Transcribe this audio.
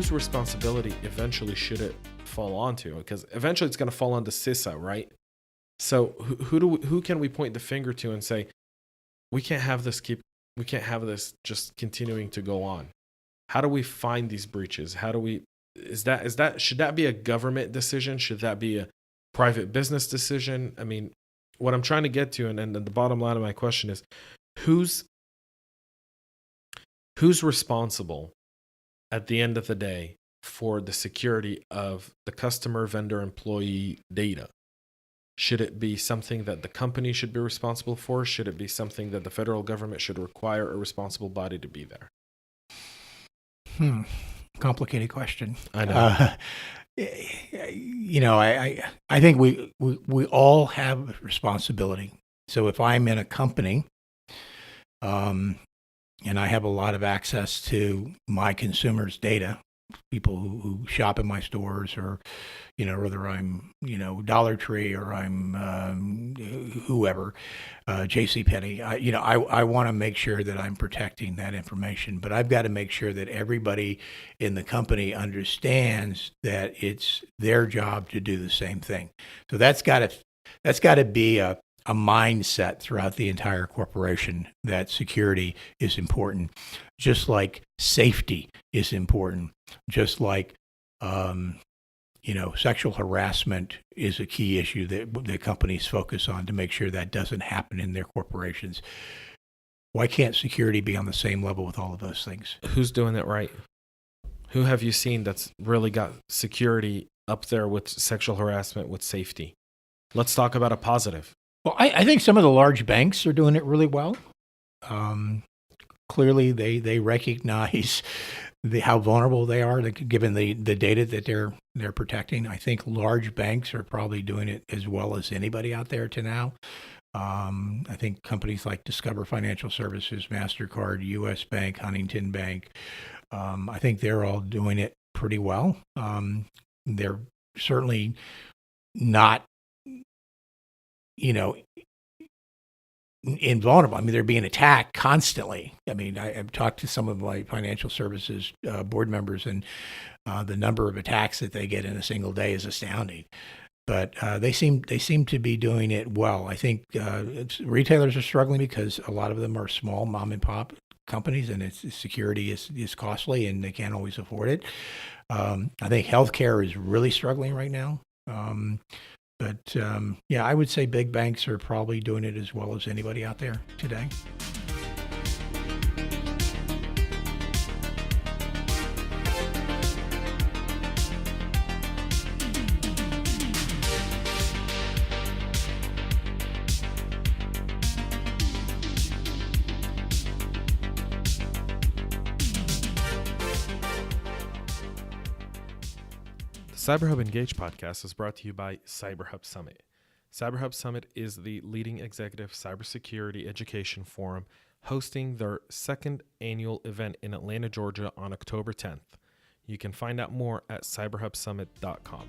whose responsibility eventually should it fall onto? Because eventually it's going to fall onto CISA, right? So who can we point the finger to and say, we can't have this just continuing to go on? How do we find these breaches? Should that be a government decision? Should that be a private business decision? I mean, what I'm trying to get to, and the bottom line of my question is, who's responsible at the end of the day for the security of the customer, vendor, employee data? Should it be something that the company should be responsible for? Should it be something that the federal government should require a responsible body to be there? Complicated question. I know. I think we all have responsibility. So if I'm in a company, and I have a lot of access to my consumers' data, people who shop in my stores, or whether I'm Dollar Tree or I'm whoever, J.C. Penney. I want to make sure that I'm protecting that information, but I've got to make sure that everybody in the company understands that it's their job to do the same thing. So that's got to be a mindset throughout the entire corporation, that security is important, just like safety is important, just like sexual harassment is a key issue that the companies focus on to make sure that doesn't happen in their corporations. Why can't security be on the same level with all of those things? Who's doing it right? Who have you seen that's really got security up there with sexual harassment, with safety? Let's talk about a positive. Well, I think some of the large banks are doing it really well. Clearly, they recognize how vulnerable they are, given the data that they're protecting. I think large banks are probably doing it as well as anybody out there to now. I think companies like Discover Financial Services, MasterCard, U.S. Bank, Huntington Bank, I think they're all doing it pretty well. They're certainly not invulnerable. I mean, they're being attacked constantly. I mean, I've talked to some of my financial services board members, and the number of attacks that they get in a single day is astounding. But they seem to be doing it well. I think retailers are struggling because a lot of them are small mom and pop companies, and security is costly, and they can't always afford it. I think healthcare is really struggling right now. But I would say big banks are probably doing it as well as anybody out there today. CyberHub Engage podcast is brought to you by CyberHub Summit. CyberHub Summit is the leading executive cybersecurity education forum, hosting their second annual event in Atlanta, Georgia on October 10th. You can find out more at cyberhubsummit.com.